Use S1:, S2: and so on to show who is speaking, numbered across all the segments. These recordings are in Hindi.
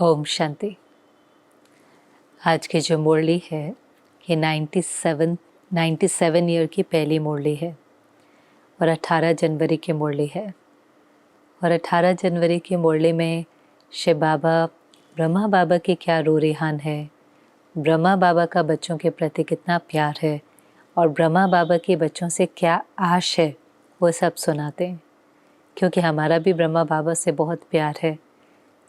S1: ओम शांति। आज की जो मुरली है ये 97 ईयर की पहली मुरली है और 18 जनवरी की मुरली है। और 18 जनवरी की मुरली में शिव बाबा ब्रह्मा बाबा की क्या रूरिहान है, ब्रह्मा बाबा का बच्चों के प्रति कितना प्यार है और ब्रह्मा बाबा की बच्चों से क्या आश है, वो सब सुनाते हैं। क्योंकि हमारा भी ब्रह्मा बाबा से बहुत प्यार है,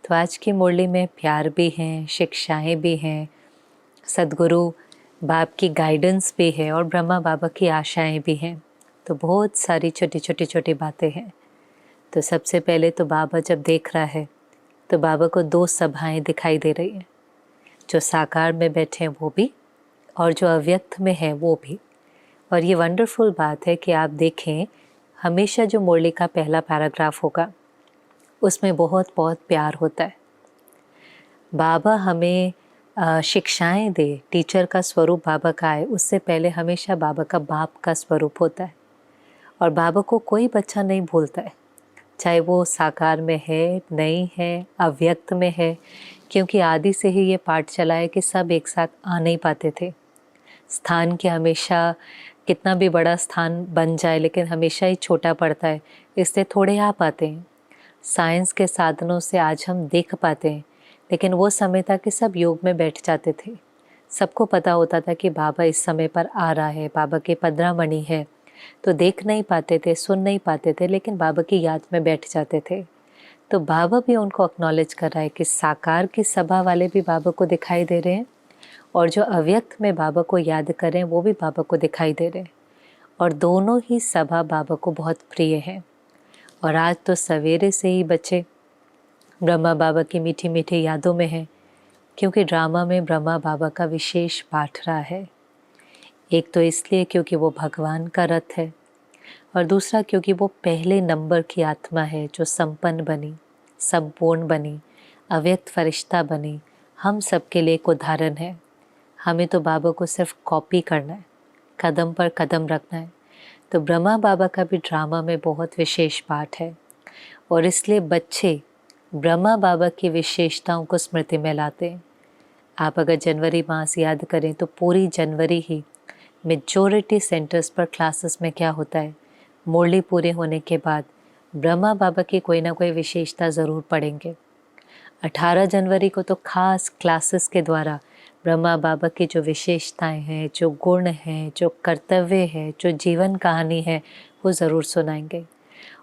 S1: तो आज की मुरली में प्यार भी हैं, शिक्षाएं भी हैं, सद्गुरु बाप की गाइडेंस भी है और ब्रह्मा बाबा की आशाएं भी हैं। तो बहुत सारी छोटी बातें हैं। तो सबसे पहले तो बाबा जब देख रहा है तो बाबा को दो सभाएं दिखाई दे रही हैं, जो साकार में बैठे हैं वो भी और जो अव्यक्त में है वो भी। और ये वंडरफुल बात है कि आप देखें, हमेशा जो मुरली का पहला पैराग्राफ होगा उसमें बहुत बहुत प्यार होता है। बाबा हमें शिक्षाएं दे, टीचर का स्वरूप बाबा का आए, उससे पहले हमेशा बाबा का बाप का स्वरूप होता है। और बाबा को कोई बच्चा नहीं भूलता है, चाहे वो साकार में है, नहीं है, अव्यक्त में है। क्योंकि आदि से ही ये पाठ चला है कि सब एक साथ आ नहीं पाते थे। स्थान के हमेशा कितना भी बड़ा स्थान बन जाए लेकिन हमेशा ही छोटा पड़ता है, इससे थोड़े आ पाते हैं। साइंस के साधनों से आज हम देख पाते हैं, लेकिन वो समय था कि सब योग में बैठ जाते थे। सबको पता होता था कि बाबा इस समय पर आ रहा है, बाबा के 15 मणि है, तो देख नहीं पाते थे, सुन नहीं पाते थे, लेकिन बाबा की याद में बैठ जाते थे। तो बाबा भी उनको एक्नॉलेज कर रहा है कि साकार की सभा वाले भी बाबा को दिखाई दे रहे हैं और जो अव्यक्त में बाबा को याद कर रहे हैं वो भी बाबा को दिखाई दे रहे हैं। और दोनों ही सभा बाबा को बहुत प्रिय है। और आज तो सवेरे से ही बच्चे ब्रह्मा बाबा की मीठी मीठी यादों में हैं, क्योंकि ड्रामा में ब्रह्मा बाबा का विशेष पाठ रहा है। एक तो इसलिए क्योंकि वो भगवान का रथ है, और दूसरा क्योंकि वो पहले नंबर की आत्मा है जो संपन्न बनी, संपूर्ण बनी, अव्यक्त फरिश्ता बनी। हम सबके लिए एक उदाहरण है। हमें तो बाबा को सिर्फ कॉपी करना है, कदम पर कदम रखना है। तो ब्रह्मा बाबा का भी ड्रामा में बहुत विशेष पाठ है, और इसलिए बच्चे ब्रह्मा बाबा की विशेषताओं को स्मृति में लाते हैं। आप अगर जनवरी मास याद करें तो पूरी जनवरी ही मेजॉरिटी सेंटर्स पर क्लासेस में क्या होता है, मुरली पूरे होने के बाद ब्रह्मा बाबा की कोई ना कोई विशेषता ज़रूर पढ़ेंगे। 18 जनवरी को तो खास क्लासेस के द्वारा ब्रह्मा बाबा की जो विशेषताएं हैं, जो गुण हैं, जो कर्तव्य है, जो जीवन कहानी है, वो ज़रूर सुनाएंगे।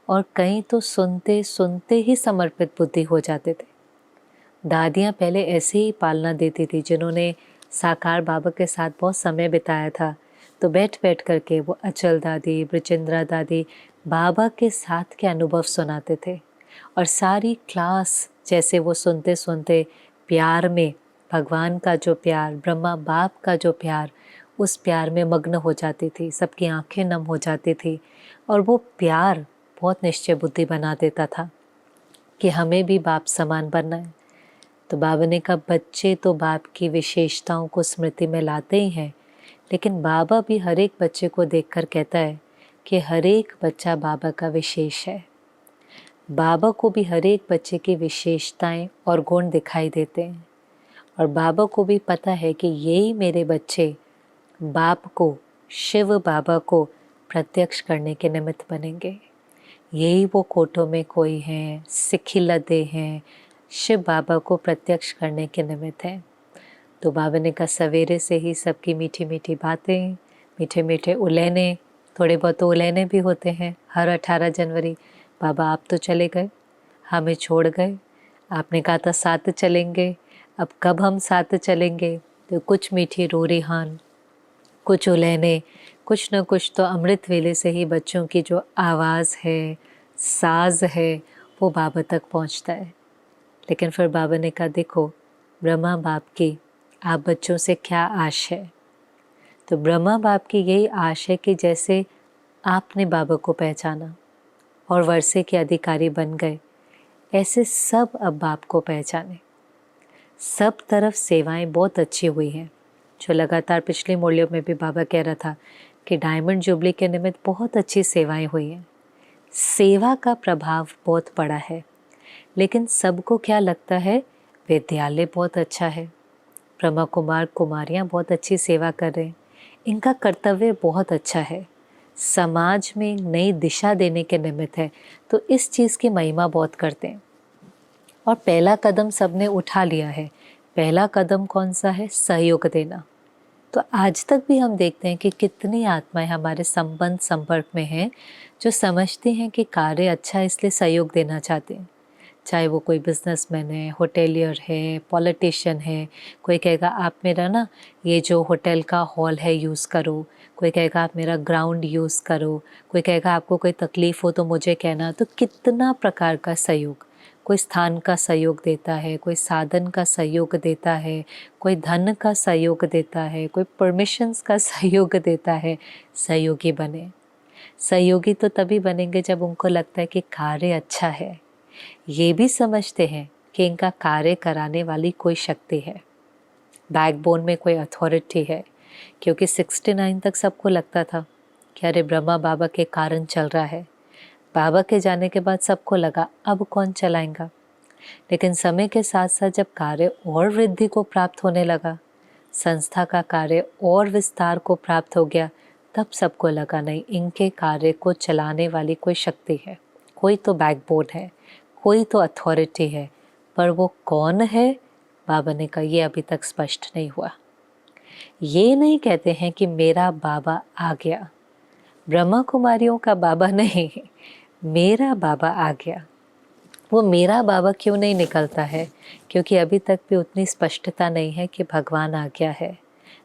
S1: और कहीं तो सुनते सुनते ही समर्पित बुद्धि हो जाते थे। दादियाँ पहले ऐसे ही पालना देती थी, जिन्होंने साकार बाबा के साथ बहुत समय बिताया था, तो बैठ बैठ करके वो अचल दादी, ब्रजेंद्रा दादी बाबा के साथ के अनुभव सुनाते थे। और सारी क्लास जैसे वो सुनते सुनते प्यार में, भगवान का जो प्यार, ब्रह्मा बाप का जो प्यार, उस प्यार में मग्न हो जाती थी। सबकी आंखें नम हो जाती थी। और वो प्यार बहुत निश्चय बुद्धि बना देता था कि हमें भी बाप समान बनना है। तो बाबा ने कहा, बच्चे तो बाप की विशेषताओं को स्मृति में लाते ही हैं, लेकिन बाबा भी हर एक बच्चे को देखकर कहता है कि हर एक बच्चा बाबा का विशेष है। बाबा को भी हर एक बच्चे की विशेषताएं और गुण दिखाई देते हैं, और बाबा को भी पता है कि यही मेरे बच्चे बाप को, शिव बाबा को प्रत्यक्ष करने के निमित्त बनेंगे। यही वो कोटों में कोई हैं, सिक्खी लदे हैं, शिव बाबा को प्रत्यक्ष करने के निमित्त हैं। तो बाबा ने कहा, सवेरे से ही सबकी मीठी मीठी बातें, मीठे मीठे उलैने, थोड़े बहुत तो उलैने भी होते हैं हर 18 जनवरी। बाबा आप तो चले गए, हमें छोड़ गए, आपने कहा था साथ चलेंगे, अब कब हम साथ चलेंगे। तो कुछ मीठी रूरिहान, कुछ उलैने, कुछ न कुछ तो अमृत वेले से ही बच्चों की जो आवाज़ है, साज है, वो बाबा तक पहुंचता है। लेकिन फिर बाबा ने कहा, देखो ब्रह्मा बाप की आप बच्चों से क्या आश है। तो ब्रह्मा बाप की यही आश है कि जैसे आपने बाबा को पहचाना और वर्षे के अधिकारी बन गए, ऐसे सब अब बाप को पहचाने। सब तरफ सेवाएं बहुत अच्छी हुई हैं, जो लगातार पिछली मुरलियों में भी बाबा कह रहा था कि डायमंड जुबली के निमित्त बहुत अच्छी सेवाएं हुई हैं। सेवा का प्रभाव बहुत बड़ा है, लेकिन सबको क्या लगता है, विद्यालय बहुत अच्छा है, ब्रह्मा कुमार कुमारियाँ बहुत अच्छी सेवा कर रहे हैं, इनका कर्तव्य बहुत अच्छा है, समाज में नई दिशा देने के निमित्त है, तो इस चीज़ की महिमा बहुत करते हैं। और पहला कदम सबने उठा लिया है। पहला कदम कौन सा है? सहयोग देना। तो आज तक भी हम देखते हैं कि कितनी आत्माएं हमारे संबंध संपर्क में हैं जो समझती हैं कि कार्य अच्छा है इसलिए सहयोग देना चाहते हैं। चाहे वो कोई बिजनेसमैन है, होटेलियर है, पॉलिटिशियन है, कोई कहेगा आप मेरा ना ये जो होटल का हॉल है यूज़ करो, कोई कहेगा आप मेरा ग्राउंड यूज़ करो, कोई कहेगा आपको कोई तकलीफ़ हो तो मुझे कहना। तो कितना प्रकार का सहयोग, कोई स्थान का सहयोग देता है, कोई साधन का सहयोग देता है, कोई धन का सहयोग देता है, कोई परमिशंस का सहयोग देता है। सहयोगी बने। सहयोगी तो तभी बनेंगे जब उनको लगता है कि कार्य अच्छा है, ये भी समझते हैं कि इनका कार्य कराने वाली कोई शक्ति है, बैकबोन में कोई अथॉरिटी है। क्योंकि 69 तक सबको लगता था कि अरे ब्रह्मा बाबा के कारण चल रहा है। बाबा के जाने के बाद सबको लगा अब कौन चलाएगा। लेकिन समय के साथ साथ जब कार्य और वृद्धि को प्राप्त होने लगा, संस्था का कार्य और विस्तार को प्राप्त हो गया, तब सबको लगा नहीं, इनके कार्य को चलाने वाली कोई शक्ति है, कोई तो बैकबोन है, कोई तो अथॉरिटी है। पर वो कौन है? बाबा ने कहा ये अभी तक स्पष्ट नहीं हुआ। ये नहीं कहते हैं कि मेरा बाबा आ गया, ब्रह्मा कुमारियों का बाबा नहीं, मेरा बाबा आ गया। वो मेरा बाबा क्यों नहीं निकलता है? क्योंकि अभी तक भी उतनी स्पष्टता नहीं है कि भगवान आ गया है,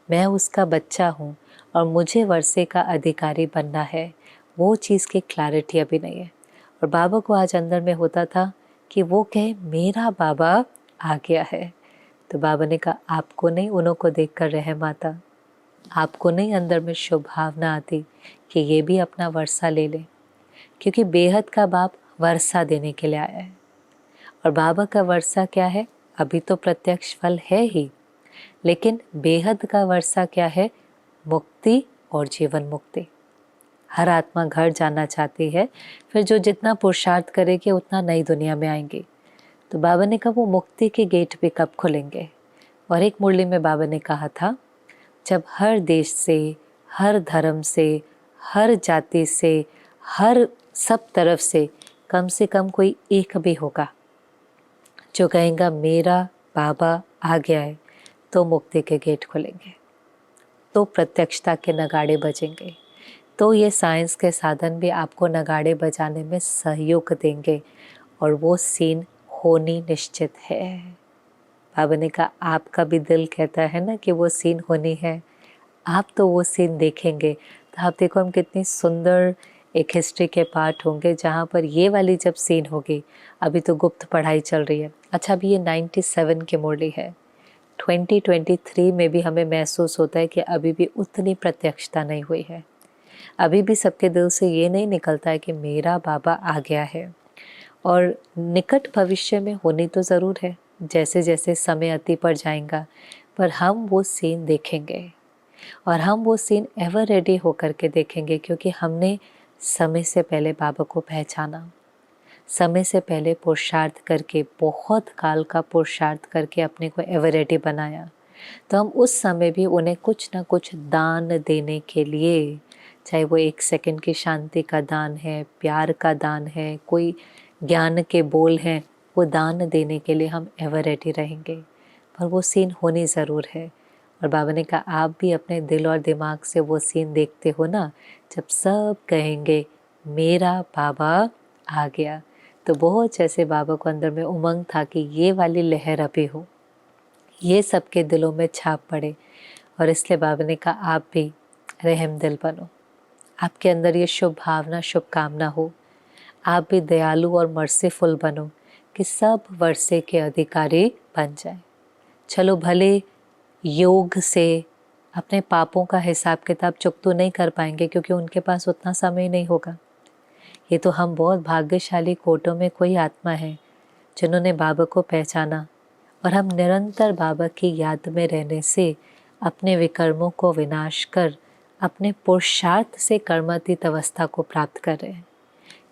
S1: मैं उसका बच्चा हूँ और मुझे वर्षे का अधिकारी बनना है। वो चीज़ की क्लैरिटी अभी नहीं है। और बाबा को आज अंदर में होता था कि वो कहे मेरा बाबा आ गया है। तो बाबा ने कहा आपको नहीं, उन्हों को देख कर रहम आता, आपको नहीं अंदर में शुभ भावना आती कि ये भी अपना वर्षा ले ले। क्योंकि बेहद का बाप वर्षा देने के लिए आया है। और बाबा का वर्षा क्या है? अभी तो प्रत्यक्ष फल है ही, लेकिन बेहद का वर्षा क्या है? मुक्ति और जीवन मुक्ति। हर आत्मा घर जाना चाहती है, फिर जो जितना पुरुषार्थ करेगी उतना नई दुनिया में आएंगी। तो बाबा ने कहा वो मुक्ति के गेट भी कब खुलेंगे? और एक मुरली में बाबा ने कहा था जब हर देश से, हर धर्म से, हर जाति से, हर सब तरफ से कम कोई एक भी होगा जो कहेगा मेरा बाबा आ गया है, तो मुक्ति के गेट खुलेंगे, तो प्रत्यक्षता के नगाड़े बजेंगे, तो ये साइंस के साधन भी आपको नगाड़े बजाने में सहयोग देंगे और वो सीन होनी निश्चित है। बाबा ने कहा आपका भी दिल कहता है ना कि वो सीन होनी है, आप तो वो सीन देखेंगे। तो आप देखो हम कितनी सुंदर एक हिस्ट्री के पार्ट होंगे जहाँ पर ये वाली जब सीन होगी। अभी तो गुप्त पढ़ाई चल रही है। अच्छा अभी ये 97 की मुरली है, 2023 में भी हमें महसूस होता है कि अभी भी उतनी प्रत्यक्षता नहीं हुई है। अभी भी सबके दिल से ये नहीं निकलता है कि मेरा बाबा आ गया है। और निकट भविष्य में होनी तो ज़रूर है, जैसे जैसे समय अति पर जाएगा, पर हम वो सीन देखेंगे और हम वो सीन एवर रेडी होकर के देखेंगे, क्योंकि हमने समय से पहले बाबा को पहचाना, समय से पहले पुरुषार्थ करके, बहुत काल का पुरुषार्थ करके अपने को एवर रेडी बनाया। तो हम उस समय भी उन्हें कुछ ना कुछ दान देने के लिए, चाहे वो 1 सेकंड की शांति का दान है, प्यार का दान है, कोई ज्ञान के बोल हैं, वो दान देने के लिए हम एवर रेडी रहेंगे। पर वो सीन होनी ज़रूर है। और बाबा ने कहा आप भी अपने दिल और दिमाग से वो सीन देखते हो ना, जब सब कहेंगे मेरा बाबा आ गया। तो बहुत जैसे बाबा को अंदर में उमंग था कि ये वाली लहर अभी हो, ये सबके दिलों में छाप पड़े। और इसलिए बाबा ने कहा आप भी रहम दिल बनो, आपके अंदर ये शुभ भावना, शुभकामना हो, आप भी दयालु और मर्सीफुल बनो कि सब वर्षे के अधिकारी बन जाए। चलो भले योग से अपने पापों का हिसाब किताब चुकतो नहीं कर पाएंगे, क्योंकि उनके पास उतना समय नहीं होगा। ये तो हम बहुत भाग्यशाली कोटों में कोई आत्मा है जिन्होंने बाबा को पहचाना, और हम निरंतर बाबा की याद में रहने से अपने विकर्मों को विनाश कर अपने पुरुषार्थ से कर्मातीत अवस्था को प्राप्त कर रहे हैं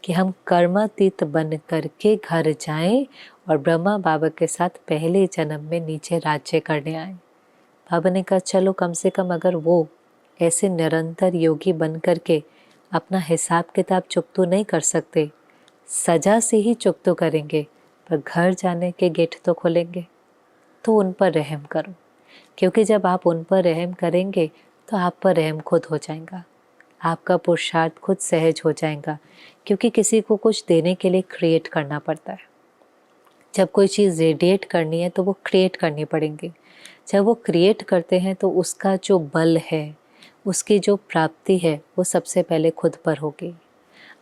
S1: कि हम कर्मातीत बन करके घर जाएं और ब्रह्मा बाबा के साथ पहले जन्म में नीचे राज्य करने आए। बाबा ने कहा चलो कम से कम अगर वो ऐसे निरंतर योगी बन करके अपना हिसाब किताब चुकतो नहीं कर सकते, सजा से ही चुकतो करेंगे, पर घर जाने के गेट तो खोलेंगे, तो उन पर रहम करो। क्योंकि जब आप उन पर रहम करेंगे तो आप पर रहम खुद हो जाएगा, आपका पुरुषार्थ खुद सहज हो जाएगा। क्योंकि किसी को कुछ देने के लिए क्रिएट करना पड़ता है। जब कोई चीज़ रेडिएट करनी है तो वो क्रिएट करनी पड़ेंगी। जब वो क्रिएट करते हैं तो उसका जो बल है, उसकी जो प्राप्ति है, वो सबसे पहले खुद पर होगी।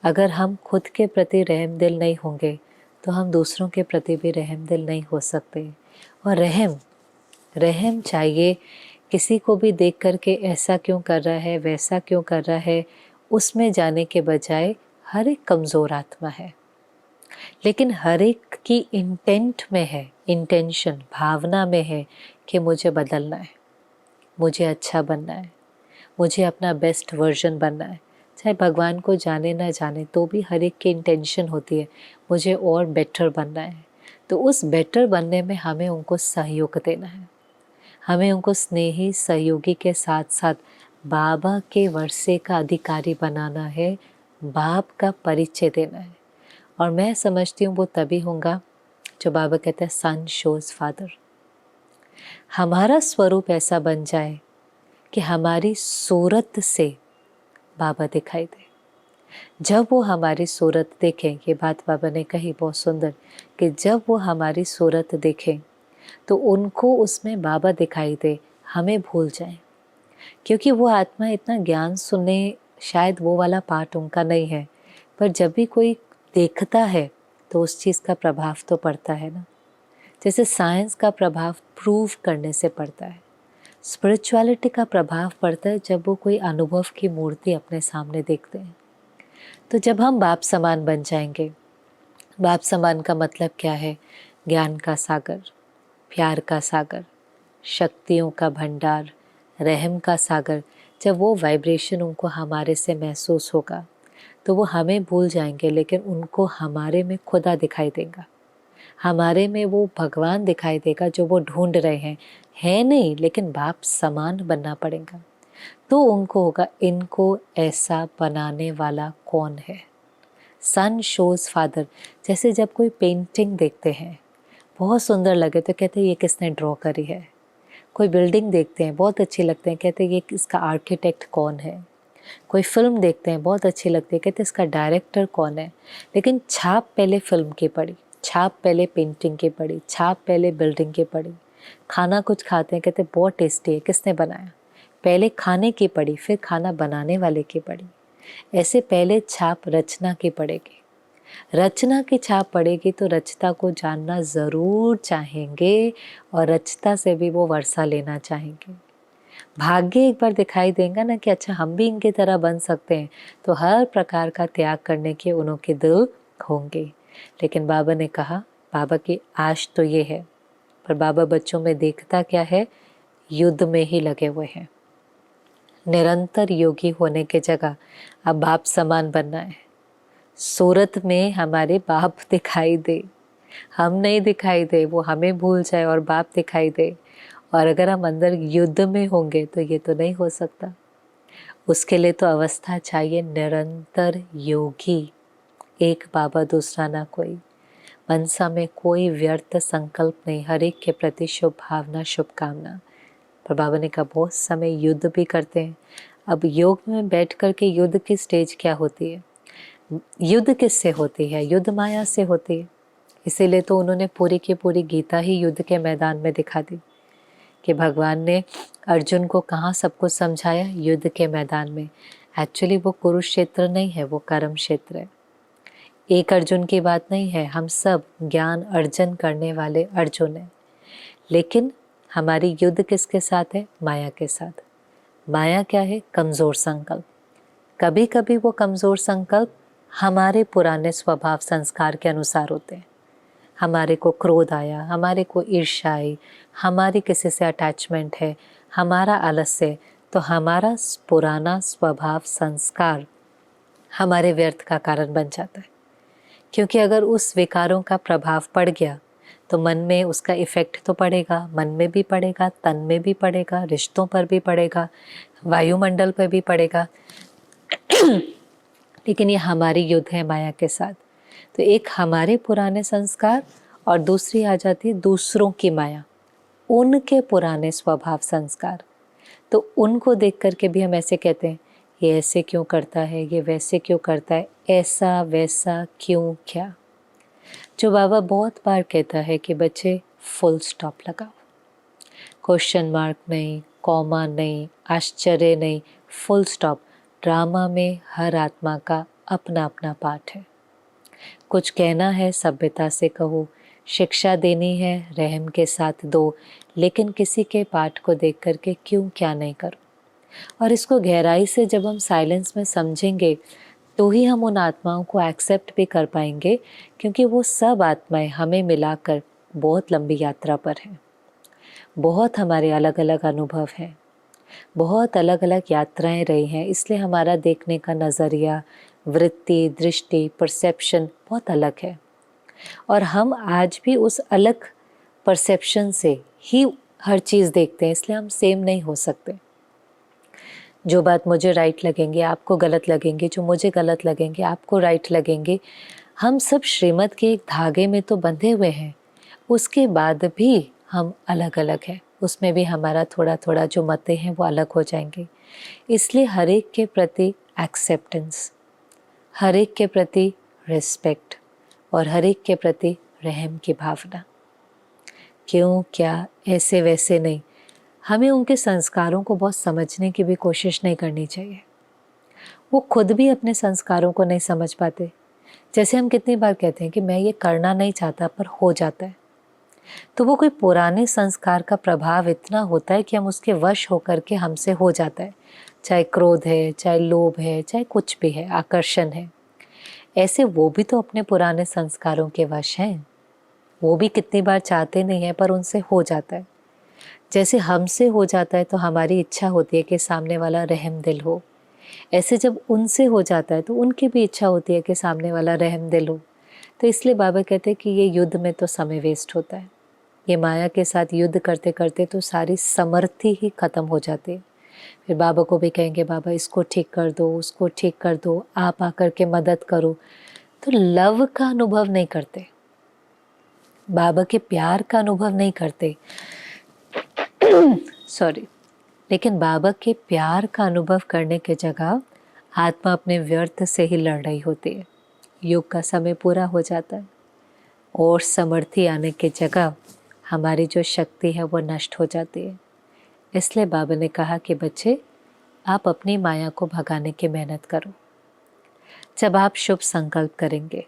S1: अगर हम खुद के प्रति रहम दिल नहीं होंगे तो हम दूसरों के प्रति भी रहम दिल नहीं हो सकते। और रहम चाहिए। किसी को भी देख करके ऐसा क्यों कर रहा है, वैसा क्यों कर रहा है, उसमें जाने के बजाय हर एक कमज़ोर आत्मा है, लेकिन हर एक की इंटेंट में है, इंटेंशन भावना में है कि मुझे बदलना है, मुझे अच्छा बनना है, मुझे अपना बेस्ट वर्जन बनना है। चाहे भगवान को जाने ना जाने तो भी हर एक की इंटेंशन होती है मुझे और बेटर बनना है। तो उस बेटर बनने में हमें उनको सहयोग देना है, हमें उनको स्नेही सहयोगी के साथ साथ बाबा के वर्षे का अधिकारी बनाना है, बाप का परिचय देना है। और मैं समझती हूँ वो तभी होगा जो बाबा कहते हैं सन शोज फादर। हमारा स्वरूप ऐसा बन जाए कि हमारी सूरत से बाबा दिखाई दे। जब वो हमारी सूरत देखें, ये बात बाबा ने कही बहुत सुंदर, कि जब वो हमारी सूरत देखें तो उनको उसमें बाबा दिखाई दे, हमें भूल जाए। क्योंकि वो आत्मा इतना ज्ञान सुनने, शायद वो वाला पार्ट उनका नहीं है, पर जब भी कोई देखता है तो उस चीज़ का प्रभाव तो पड़ता है ना। जैसे साइंस का प्रभाव प्रूव करने से पड़ता है, स्पिरिचुअलिटी का प्रभाव पड़ता है जब वो कोई अनुभव की मूर्ति अपने सामने देखते हैं। तो जब हम बाप समान बन जाएंगे, बाप समान का मतलब क्या है? ज्ञान का सागर, प्यार का सागर, शक्तियों का भंडार, रहम का सागर। जब वो वाइब्रेशन उनको हमारे से महसूस होगा तो वो हमें भूल जाएंगे, लेकिन उनको हमारे में खुदा दिखाई देगा, हमारे में वो भगवान दिखाई देगा जो वो ढूंढ रहे हैं। है नहीं, लेकिन बाप समान बनना पड़ेगा। तो उनको होगा इनको ऐसा बनाने वाला कौन है। सन शोज फादर। जैसे जब कोई पेंटिंग देखते हैं बहुत सुंदर लगे तो कहते हैं ये किसने ड्रॉ करी है। कोई बिल्डिंग देखते हैं बहुत अच्छी लगते हैं, कहते हैं ये इसका आर्किटेक्ट कौन है। कोई फिल्म देखते हैं बहुत अच्छी लगती है, कहते हैं इसका डायरेक्टर कौन है। लेकिन छाप पहले फिल्म की पड़ी, छाप पहले पेंटिंग की पड़ी, छाप पहले बिल्डिंग की पड़ी। खाना कुछ खाते हैं, कहते हैं बहुत टेस्टी है, किसने बनाया। पहले खाने की पड़ी, फिर खाना बनाने वाले की पड़ी। ऐसे पहले छाप रचना की पड़ेगी, रचना की छाप पड़ेगी तो रचता को जानना ज़रूर चाहेंगे और रचता से भी वो वर्षा लेना चाहेंगे। भाग्य एक बार दिखाई देगा ना कि अच्छा हम भी इनकी तरह बन सकते हैं, तो हर प्रकार का त्याग करने के उनके दिल होंगे। लेकिन बाबा ने कहा, बाबा की आश तो ये है, पर बाबा बच्चों में देखता क्या है? युद्ध में ही लगे हुए हैं। निरंतर योगी होने के जगह अब बाप समान बनना है। सूरत में हमारे बाप दिखाई दे, हम नहीं दिखाई दे, वो हमें भूल जाए और बाप दिखाई दे। और अगर हम अंदर युद्ध में होंगे तो ये तो नहीं हो सकता। उसके लिए तो अवस्था चाहिए निरंतर योगी, एक बाबा दूसरा ना कोई। मनसा में कोई व्यर्थ संकल्प नहीं, हर एक के प्रति शुभ भावना, शुभकामना। पर बाबा ने कहा बहुत समय युद्ध भी करते हैं। अब योग में बैठ कर के युद्ध की स्टेज क्या होती है? युद्ध किससे होती है? युद्ध माया से होती है। इसीलिए तो उन्होंने पूरी की पूरी गीता ही युद्ध के मैदान में दिखा दी कि भगवान ने अर्जुन को कहाँ सब कुछ समझाया? युद्ध के मैदान में। एक्चुअली वो कुरुक्षेत्र नहीं है, वो कर्म क्षेत्र है। एक अर्जुन की बात नहीं है, हम सब ज्ञान अर्जन करने वाले अर्जुन हैं। लेकिन हमारी युद्ध किसके साथ है? माया के साथ। माया क्या है? कमज़ोर संकल्प। कभी कभी वो कमज़ोर संकल्प हमारे पुराने स्वभाव संस्कार के अनुसार होते हैं। हमारे को क्रोध आया, हमारे को ईर्ष्या आई, हमारी किसी से अटैचमेंट है, हमारा आलस्य, तो हमारा पुराना स्वभाव संस्कार हमारे व्यर्थ का कारण बन जाता है। क्योंकि अगर उस विकारों का प्रभाव पड़ गया तो मन में उसका इफ़ेक्ट तो पड़ेगा, मन में भी पड़ेगा, तन में भी पड़ेगा, रिश्तों पर भी पड़ेगा, वायुमंडल पर भी पड़ेगा। लेकिन ये हमारी युद्ध है माया के साथ। तो एक हमारे पुराने संस्कार और दूसरी आ जाती है दूसरों की माया, उनके पुराने स्वभाव संस्कार। तो उनको देख करके भी हम ऐसे कहते हैं, ये ऐसे क्यों करता है, ये वैसे क्यों करता है, ऐसा वैसा क्यों क्या। जो बाबा बहुत बार कहता है कि बच्चे फुल स्टॉप लगाओ, क्वेश्चन मार्क नहीं, कॉमा नहीं, आश्चर्य नहीं, फुल स्टॉप। ड्रामा में हर आत्मा का अपना अपना पार्ट है। कुछ कहना है सभ्यता से कहो, शिक्षा देनी है रहम के साथ दो, लेकिन किसी के पाठ को देख करके क्यों क्या नहीं करो। और इसको गहराई से जब हम साइलेंस में समझेंगे तो ही हम उन आत्माओं को एक्सेप्ट भी कर पाएंगे, क्योंकि वो सब आत्माएं हमें मिलाकर बहुत लंबी यात्रा पर हैं। बहुत हमारे अलग अलग अनुभव हैं, बहुत अलग अलग यात्राएं रही हैं, इसलिए हमारा देखने का नज़रिया, वृत्ति, दृष्टि, परसेप्शन बहुत अलग है। और हम आज भी उस अलग परसेप्शन से ही हर चीज़ देखते हैं, इसलिए हम सेम नहीं हो सकते। जो बात मुझे राइट लगेंगे आपको गलत लगेंगे, जो मुझे गलत लगेंगे आपको राइट लगेंगे। हम सब श्रीमत के एक धागे में तो बंधे हुए हैं, उसके बाद भी हम अलग अलग हैं, उसमें भी हमारा थोड़ा थोड़ा जो मतें हैं वो अलग हो जाएंगे। इसलिए हर एक के प्रति एक्सेप्टेंस, हर एक के प्रति रिस्पेक्ट और हर एक के प्रति रहम की भावना। क्यों क्या ऐसे वैसे नहीं। हमें उनके संस्कारों को बहुत समझने की भी कोशिश नहीं करनी चाहिए। वो खुद भी अपने संस्कारों को नहीं समझ पाते। जैसे हम कितनी बार कहते हैं कि मैं ये करना नहीं चाहता पर हो जाता है, तो वो कोई पुराने संस्कार का प्रभाव इतना होता है कि हम उसके वश होकर के हमसे हो जाता है। चाहे क्रोध है, चाहे लोभ है, चाहे कुछ भी है, आकर्षण है। ऐसे वो भी तो अपने पुराने संस्कारों के वश हैं। वो भी कितनी बार चाहते नहीं है पर उनसे हो जाता है। जैसे हमसे हो जाता है तो हमारी इच्छा होती है कि सामने वाला रहम दिल हो, ऐसे जब उनसे हो जाता है तो उनकी भी इच्छा होती है कि सामने वाला रहम दिल हो। तो इसलिए बाबा कहते हैं कि ये युद्ध में तो समय वेस्ट होता है। ये माया के साथ युद्ध करते करते तो सारी समर्थी ही खत्म हो जाती है। फिर बाबा को भी कहेंगे बाबा इसको ठीक कर दो, उसको ठीक कर दो, आप आकर के मदद करो। तो लव का अनुभव नहीं करते, बाबा के प्यार का अनुभव नहीं करते। सॉरी। लेकिन बाबा के प्यार का अनुभव करने के जगह आत्मा अपने व्यर्थ से ही लड़ रही होती है। युग का समय पूरा हो जाता है और समर्थी आने के जगह हमारी जो शक्ति है वो नष्ट हो जाती है। इसलिए बाबा ने कहा कि बच्चे आप अपनी माया को भगाने की मेहनत करो। जब आप शुभ संकल्प करेंगे,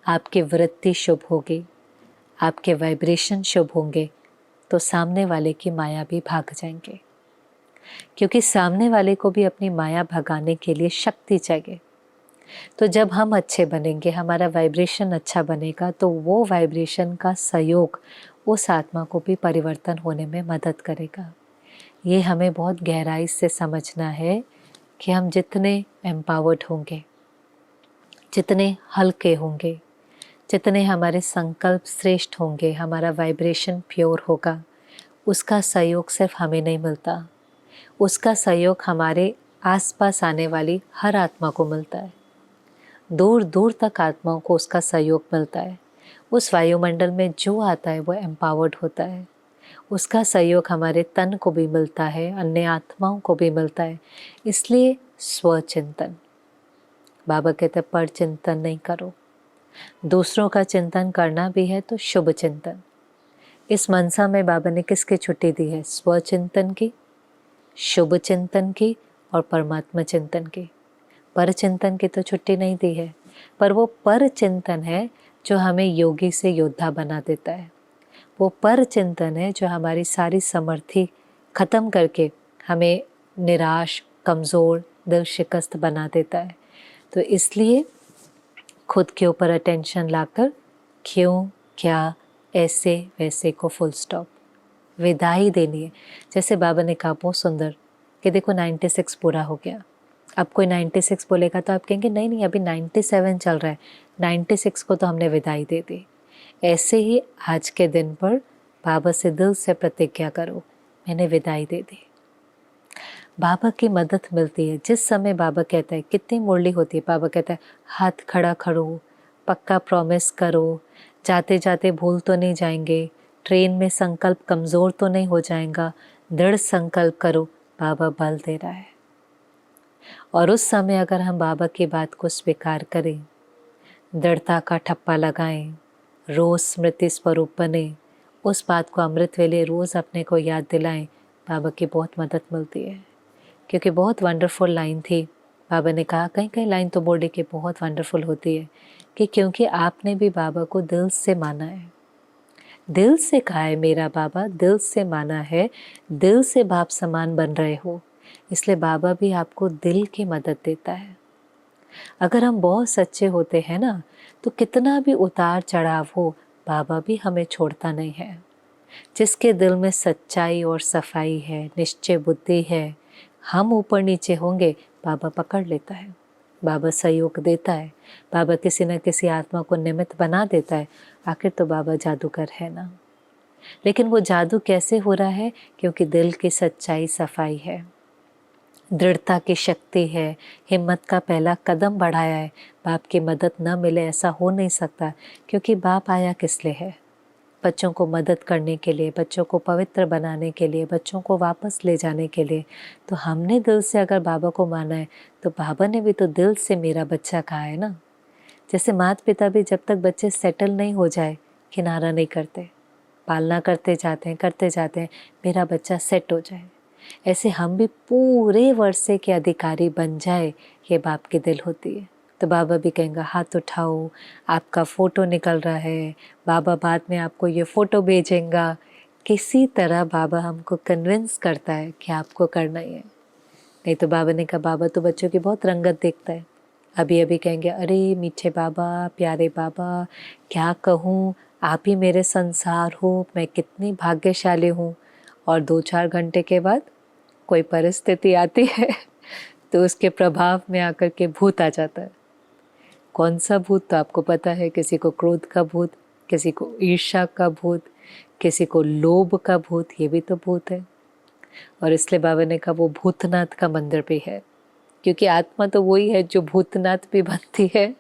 S1: आपकी वृत्ति शुभ होगी, आपके वाइब्रेशन शुभ होंगे, तो सामने वाले की माया भी भाग जाएंगे। क्योंकि सामने वाले को भी अपनी माया भगाने के लिए शक्ति चाहिए। तो जब हम अच्छे बनेंगे, हमारा वाइब्रेशन अच्छा बनेगा, तो वो वाइब्रेशन का सहयोग उस आत्मा को भी परिवर्तन होने में मदद करेगा। ये हमें बहुत गहराई से समझना है कि हम जितने एम्पावर्ड होंगे, जितने हल्के होंगे, जितने हमारे संकल्प श्रेष्ठ होंगे, हमारा वाइब्रेशन प्योर होगा, उसका सहयोग सिर्फ हमें नहीं मिलता, उसका सहयोग हमारे आसपास आने वाली हर आत्मा को मिलता है। दूर दूर तक आत्माओं को उसका सहयोग मिलता है। उस वायुमंडल में जो आता है वो एम्पावर्ड होता है। उसका सहयोग हमारे तन को भी मिलता है, अन्य आत्माओं को भी मिलता है। इसलिए स्वचिंतन, बाबा कहते हैं पर चिंतन नहीं करो। दूसरों का चिंतन करना भी है तो शुभ चिंतन। इस मनसा में बाबा ने किसकी छुट्टी दी है? स्वचिंतन की, शुभ चिंतन की और परमात्मा चिंतन की। पर चिंतन की तो छुट्टी नहीं दी है, पर वो पर चिंतन है जो हमें योगी से योद्धा बना देता है। वो पर चिंतन है जो हमारी सारी समर्थी खत्म करके हमें निराश, कमज़ोर, दिल शिकस्त बना देता है। तो इसलिए खुद के ऊपर अटेंशन लाकर क्यों क्या ऐसे वैसे को फुल स्टॉप, विदाई देनी है। जैसे बाबा ने कहा बहुत सुंदर कि देखो 96 पूरा हो गया। अब कोई 96 बोलेगा तो आप कहेंगे नहीं नहीं अभी 97 चल रहा है, 96 को तो हमने विदाई दे दी। ऐसे ही आज के दिन पर बाबा से दिल से प्रतिज्ञा करो, मैंने विदाई दे दी। बाबा की मदद मिलती है। जिस समय बाबा कहता है, कितनी मुरली होती है, बाबा कहता है हाथ खड़ा करो, पक्का प्रॉमिस करो, जाते जाते भूल तो नहीं जाएंगे, ट्रेन में संकल्प कमज़ोर तो नहीं हो जाएगा, दृढ़ संकल्प करो। बाबा बल दे रहा है। और उस समय अगर हम बाबा की बात को स्वीकार करें, दृढ़ता का ठप्पा लगाएं, रोज़ स्मृति स्वरूप बने, उस बात को अमृत वेले रोज़ अपने को याद दिलाएं, बाबा की बहुत मदद मिलती है। क्योंकि बहुत वंडरफुल लाइन थी। बाबा ने कहा, कहीं कहीं लाइन तो बोले कि बहुत वंडरफुल होती है, कि क्योंकि आपने भी बाबा को दिल से माना है, दिल से कहा है मेरा बाबा, दिल से माना है, दिल से बाप समान बन रहे हो, इसलिए बाबा भी आपको दिल की मदद देता है। अगर हम बहुत सच्चे होते हैं ना, तो कितना भी उतार चढ़ाव हो, बाबा भी हमें छोड़ता नहीं है। जिसके दिल में सच्चाई और सफाई है, निश्चय बुद्धि है, हम ऊपर नीचे होंगे, बाबा पकड़ लेता है, बाबा सहयोग देता है, बाबा किसी न किसी आत्मा को निमित्त बना देता है। आखिर तो बाबा जादूगर है ना। लेकिन वो जादू कैसे हो रहा है? क्योंकि दिल की सच्चाई सफाई है, दृढ़ता की शक्ति है, हिम्मत का पहला कदम बढ़ाया है। बाप की मदद न मिले ऐसा हो नहीं सकता, क्योंकि बाप आया किस लिए है? बच्चों को मदद करने के लिए, बच्चों को पवित्र बनाने के लिए, बच्चों को वापस ले जाने के लिए। तो हमने दिल से अगर बाबा को माना है, तो बाबा ने भी तो दिल से मेरा बच्चा कहा है ना। जैसे माता पिता भी जब तक बच्चे सेटल नहीं हो जाए, किनारा नहीं करते, पालना करते जाते हैं, मेरा बच्चा सेट हो जाए। ऐसे हम भी पूरे वर्षे के अधिकारी बन जाए, ये बाप की दिल होती है। तो बाबा भी कहेंगे हाथ उठाओ, आपका फ़ोटो निकल रहा है, बाबा बाद में आपको ये फ़ोटो भेजेंगा। किसी तरह बाबा हमको कन्विंस करता है कि आपको करना ही है। नहीं तो बाबा ने कहा, बाबा तो बच्चों की बहुत रंगत देखता है। अभी अभी कहेंगे, अरे मीठे बाबा, प्यारे बाबा, क्या कहूँ, आप ही मेरे संसार हो, मैं कितनी भाग्यशाली हूँ। और 2-4 घंटे के बाद कोई परिस्थिति आती है तो उसके प्रभाव में आकर के भूत आ जाता है। कौन सा भूत तो आपको पता है, किसी को क्रोध का भूत, किसी को ईर्ष्या का भूत, किसी को लोभ का भूत, ये भी तो भूत है। और इसलिए बाबा ने कहा वो भूतनाथ का मंदिर भी है, क्योंकि आत्मा तो वही है जो भूतनाथ भी बनती है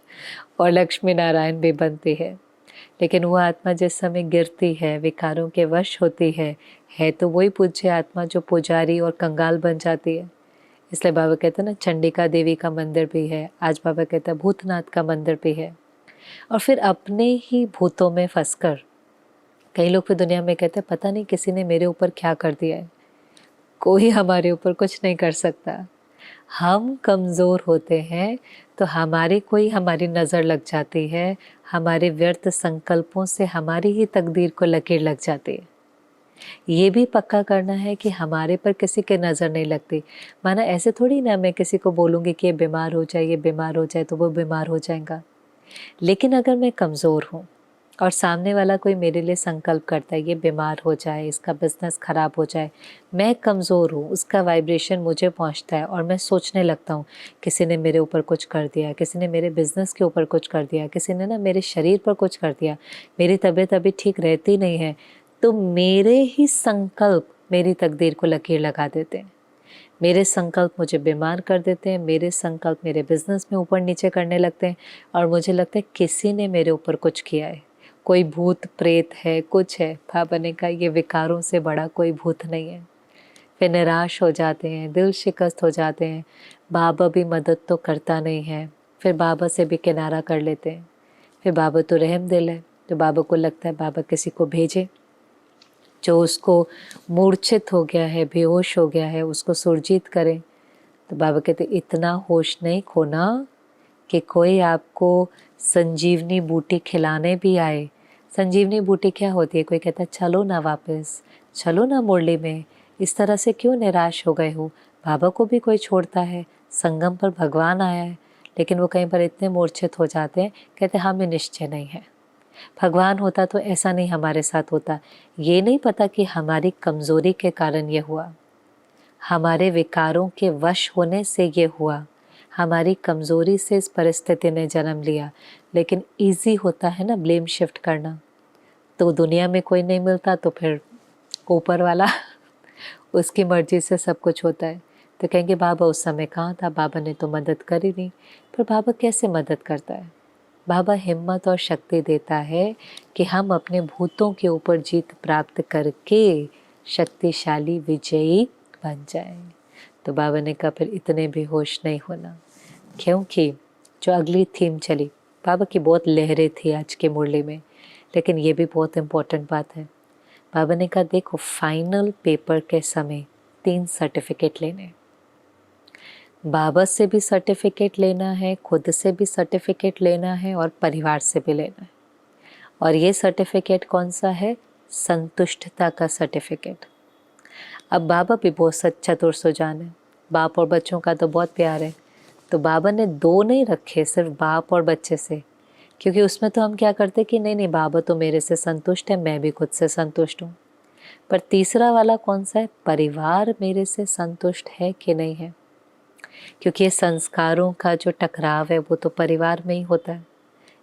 S1: और लक्ष्मी नारायण भी बनती है। लेकिन वो आत्मा जिस समय गिरती है, विकारों के वश होती है तो वही पूज्य आत्मा जो पुजारी और कंगाल बन जाती है। इसलिए बाबा कहते हैं ना, चंडिका देवी का मंदिर भी है, आज बाबा कहता है भूतनाथ का मंदिर भी है। और फिर अपने ही भूतों में फंसकर कई लोग फिर दुनिया में कहते हैं पता नहीं किसी ने मेरे ऊपर क्या कर दिया है। कोई हमारे ऊपर कुछ नहीं कर सकता। हम कमज़ोर होते हैं तो हमारी नज़र लग जाती है, हमारे व्यर्थ संकल्पों से हमारी ही तकदीर को लकीर लग जाती है। ये भी पक्का करना है कि हमारे पर किसी के नज़र नहीं लगती। माना ऐसे थोड़ी ना मैं किसी को बोलूँगी कि ये बीमार हो जाए, ये बीमार हो जाए, तो वो बीमार हो जाएगा। लेकिन अगर मैं कमज़ोर हूँ और सामने वाला कोई मेरे लिए संकल्प करता है ये बीमार हो जाए, इसका बिजनेस ख़राब हो जाए, मैं कमज़ोर हूँ, उसका वाइब्रेशन मुझे पहुँचता है और मैं सोचने लगता हूँ किसी ने मेरे ऊपर कुछ कर दिया, किसी ने मेरे बिज़नेस के ऊपर कुछ कर दिया, किसी ने ना मेरे शरीर पर कुछ कर दिया, मेरी तबीयत अभी ठीक रहती नहीं है, तो मेरे ही संकल्प मेरी तकदीर को लकीर लगा देते हैं। मेरे संकल्प मुझे बीमार कर देते हैं, मेरे संकल्प मेरे बिजनेस में ऊपर नीचे करने लगते हैं और मुझे लगता है किसी ने मेरे ऊपर कुछ किया है, कोई भूत प्रेत है, कुछ है। बाबा ने कहा ये विकारों से बड़ा कोई भूत नहीं है। फिर निराश हो जाते हैं, दिल शिकस्त हो जाते हैं, बाबा भी मदद तो करता नहीं है, फिर बाबा से भी किनारा कर लेते हैं। फिर बाबा तो रहम दिल है, तो बाबा को लगता है बाबा किसी को भेजे जो उसको मूर्छित हो गया है, बेहोश हो गया है, उसको सुरजीत करें। तो बाबा कहते इतना होश नहीं खोना कि कोई आपको संजीवनी बूटी खिलाने भी आए। संजीवनी बूटी क्या होती है? कोई कहता है चलो ना वापस, चलो ना मुरली में, इस तरह से क्यों निराश हो गए हो? बाबा को भी कोई छोड़ता है, संगम पर भगवान आया है, लेकिन वो कहीं पर इतने मूर्छित हो जाते हैं, कहते हमें निश्चय नहीं है। भगवान होता तो ऐसा नहीं हमारे साथ होता। ये नहीं पता कि हमारी कमज़ोरी के कारण ये हुआ, हमारे विकारों के वश होने से ये हुआ, हमारी कमज़ोरी से इस परिस्थिति ने जन्म लिया। लेकिन इजी होता है ना ब्लेम शिफ्ट करना, तो दुनिया में कोई नहीं मिलता तो फिर ऊपर वाला उसकी मर्जी से सब कुछ होता है। तो कहेंगे बाबा उस समय कहाँ था, बाबा ने तो मदद करी नहीं। पर बाबा कैसे मदद करता है? बाबा हिम्मत और शक्ति देता है कि हम अपने भूतों के ऊपर जीत प्राप्त करके शक्तिशाली विजयी बन जाएं। तो बाबा ने कहा फिर इतने भी होश नहीं होना, क्योंकि जो अगली थीम चली, बाबा की बहुत लहरें थी आज के मुरली में, लेकिन ये भी बहुत इम्पोर्टेंट बात है। बाबा ने कहा देखो फाइनल पेपर के समय 3 सर्टिफिकेट लेने, बाबा से भी सर्टिफिकेट लेना है, खुद से भी सर्टिफिकेट लेना है और परिवार से भी लेना है। और ये सर्टिफिकेट कौन सा है? संतुष्टता का सर्टिफिकेट। अब बाबा भी बहुत चतुर सुजान है, बाप और बच्चों का तो बहुत प्यार है, तो बाबा ने 2 नहीं रखे, सिर्फ बाप और बच्चे से, क्योंकि उसमें तो हम क्या करते कि नहीं बाबा तो मेरे से संतुष्ट है, मैं भी खुद से संतुष्ट हूँ। पर तीसरा वाला कौन सा है? परिवार मेरे से संतुष्ट है कि नहीं है, क्योंकि ये संस्कारों का जो टकराव है वो तो परिवार में ही होता है।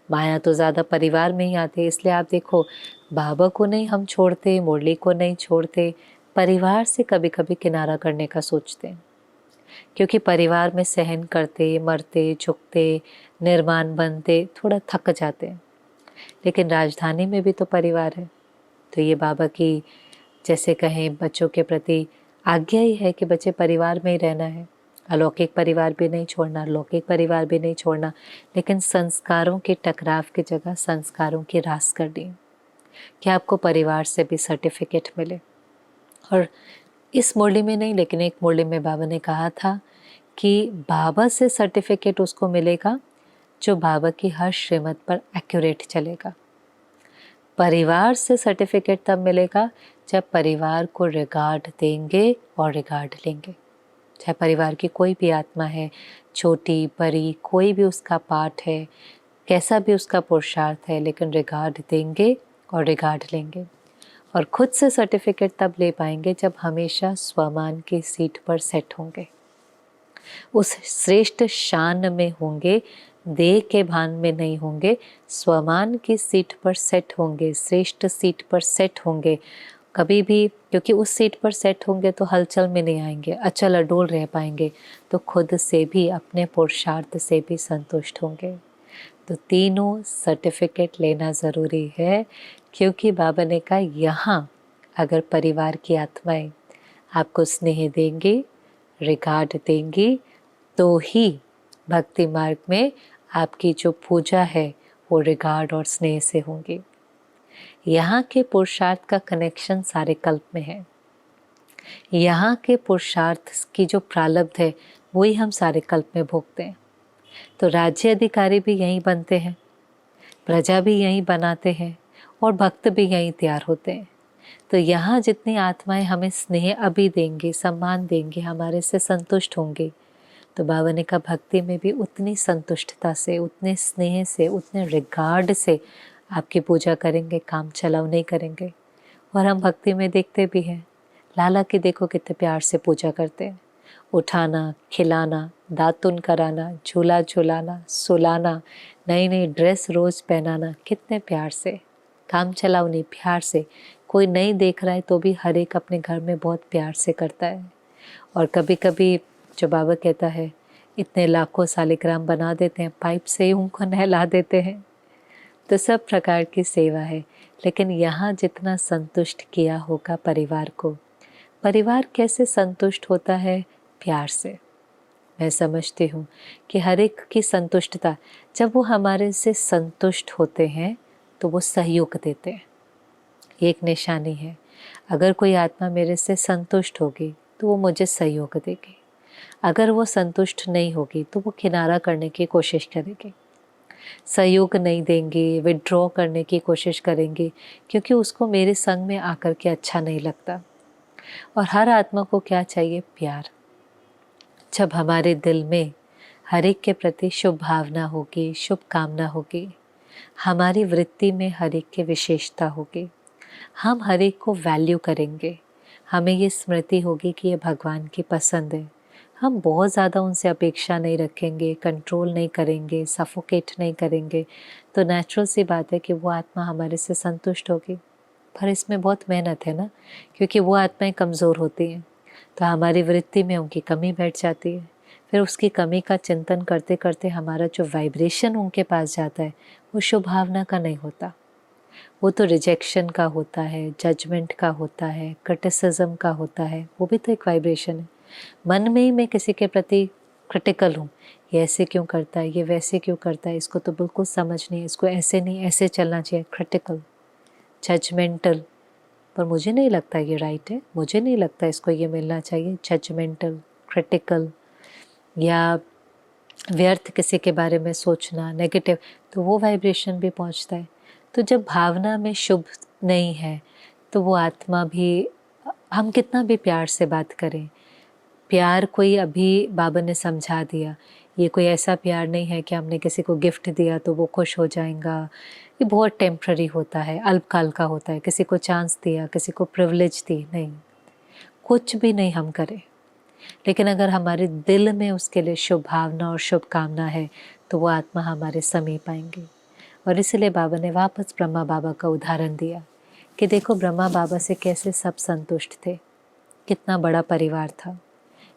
S1: माया तो ज़्यादा परिवार में ही आती है। इसलिए आप देखो बाबा को नहीं हम छोड़ते, मुरली को नहीं छोड़ते, परिवार से कभी कभी किनारा करने का सोचते हैं, क्योंकि परिवार में सहन करते, मरते, झुकते, निर्माण बनते, थोड़ा थक जाते हैं। लेकिन राजधानी में भी तो परिवार है। तो ये बाबा की जैसे कहें बच्चों के प्रति आज्ञा ही है कि बच्चे परिवार में ही रहना है, अलौकिक परिवार भी नहीं छोड़ना, लौकिक परिवार भी नहीं छोड़ना, लेकिन संस्कारों के टकराव की जगह संस्कारों की रास कर दी कि आपको परिवार से भी सर्टिफिकेट मिले। और इस मुरली में नहीं, लेकिन एक मुरली में बाबा ने कहा था कि बाबा से सर्टिफिकेट उसको मिलेगा जो बाबा की हर श्रीमत पर एक्यूरेट चलेगा। परिवार से सर्टिफिकेट तब मिलेगा जब परिवार को रिगार्ड देंगे और रिगार्ड लेंगे। चाहे परिवार की कोई भी आत्मा है, छोटी बड़ी, कोई भी उसका पार्ट है, कैसा भी उसका पुरुषार्थ है, लेकिन रिगार्ड देंगे और रिगार्ड लेंगे। और खुद से सर्टिफिकेट तब ले पाएंगे जब हमेशा स्वमान की सीट पर सेट होंगे, उस श्रेष्ठ शान में होंगे, देह के भान में नहीं होंगे, स्वमान की सीट पर सेट होंगे, श्रेष्ठ सीट पर सेट होंगे। कभी भी, क्योंकि उस सीट पर सेट होंगे तो हलचल में नहीं आएंगे, अचल अडोल रह पाएंगे, तो खुद से भी अपने पुरुषार्थ से भी संतुष्ट होंगे। तो तीनों सर्टिफिकेट लेना ज़रूरी है, क्योंकि बाबा ने कहा यहाँ अगर परिवार की आत्माएं आपको स्नेह देंगी, रिगार्ड देंगी, तो ही भक्ति मार्ग में आपकी जो पूजा है वो रिगार्ड और स्नेह से होंगी। यहाँ के पुरुषार्थ का कनेक्शन सारे कल्प में है। यहाँ के पुरुषार्थ की जो प्रारब्ध है वही हम सारे कल्प में भोगते हैं। तो राज्य अधिकारी भी यहीं बनते हैं, प्रजा भी यहीं बनाते हैं और भक्त भी यहीं तैयार होते हैं। तो यहाँ जितनी आत्माएं हमें स्नेह अभी देंगे, सम्मान देंगे, हमारे से संतुष्ट होंगे, तो बाबा ने कहा भक्ति में भी उतनी संतुष्टता से, उतने स्नेह से, उतने रिगार्ड से आपकी पूजा करेंगे, काम चलाव नहीं करेंगे। और हम भक्ति में देखते भी हैं, लाला की देखो कितने प्यार से पूजा करते हैं, उठाना, खिलाना, दातुन कराना, झूला झुलाना, सुलाना, नई नई ड्रेस रोज़ पहनाना, कितने प्यार से, काम चलाव नहीं, प्यार से। कोई नहीं देख रहा है तो भी हर एक अपने घर में बहुत प्यार से करता है। और कभी कभी जो बाबा कहता है इतने लाखों सालिग्राम बना देते हैं, पाइप से ही उनको नहला देते हैं। तो सब प्रकार की सेवा है, लेकिन यहाँ जितना संतुष्ट किया होगा परिवार को, परिवार कैसे संतुष्ट होता है? प्यार से। मैं समझती हूँ कि हर एक की संतुष्टता, जब वो हमारे से संतुष्ट होते हैं तो वो सहयोग देते हैं। ये एक निशानी है, अगर कोई आत्मा मेरे से संतुष्ट होगी तो वो मुझे सहयोग देगी, अगर वो संतुष्ट नहीं होगी तो वो किनारा करने की कोशिश करेगी, सहयोग नहीं देंगे, विड्रॉ करने की कोशिश करेंगे, क्योंकि उसको मेरे संग में आकर के अच्छा नहीं लगता। और हर आत्मा को क्या चाहिए? प्यार। जब हमारे दिल में हर एक के प्रति शुभ भावना होगी, शुभ कामना होगी, हमारी वृत्ति में हर एक की विशेषता होगी, हम हर एक को वैल्यू करेंगे, हमें ये स्मृति होगी कि ये भगवान की पसंद है, हम बहुत ज़्यादा उनसे अपेक्षा नहीं रखेंगे, कंट्रोल नहीं करेंगे, सफोकेट नहीं करेंगे, तो नेचुरल सी बात है कि वो आत्मा हमारे से संतुष्ट होगी। पर इसमें बहुत मेहनत है ना, क्योंकि वो आत्माएं कमज़ोर होती हैं, तो हमारी वृत्ति में उनकी कमी बैठ जाती है। फिर उसकी कमी का चिंतन करते करते हमारा जो वाइब्रेशन उनके पास जाता है वो शुभ भावना का नहीं होता, वो तो रिजेक्शन का होता है, जजमेंट का होता है, क्रिटिसिज्म का होता है। वो भी तो एक वाइब्रेशन है। मन में ही मैं किसी के प्रति क्रिटिकल हूँ, ये ऐसे क्यों करता है, ये वैसे क्यों करता है, इसको तो बिल्कुल समझ नहीं है, इसको ऐसे नहीं ऐसे चलना चाहिए। क्रिटिकल, जजमेंटल, पर मुझे नहीं लगता ये राइट है, मुझे नहीं लगता इसको ये मिलना चाहिए। जजमेंटल, क्रिटिकल, या व्यर्थ किसी के बारे में सोचना, नेगेटिव, तो वो वाइब्रेशन भी पहुंचता है। तो जब भावना में शुभ नहीं है तो वो आत्मा भी, हम कितना भी प्यार से बात करें, प्यार कोई अभी बाबा ने समझा दिया, ये कोई ऐसा प्यार नहीं है कि हमने किसी को गिफ्ट दिया तो वो खुश हो जाएगा, ये बहुत टेम्प्ररी होता है, अल्पकाल का होता है। किसी को चांस दिया, किसी को प्रिविलेज दी, नहीं, कुछ भी नहीं हम करें, लेकिन अगर हमारे दिल में उसके लिए शुभ भावना और शुभ कामना है तो वो आत्मा हमारे समीप आएंगे। और इसलिए बाबा ने वापस ब्रह्मा बाबा का उदाहरण दिया कि देखो ब्रह्मा बाबा से कैसे सब संतुष्ट थे, कितना बड़ा परिवार था।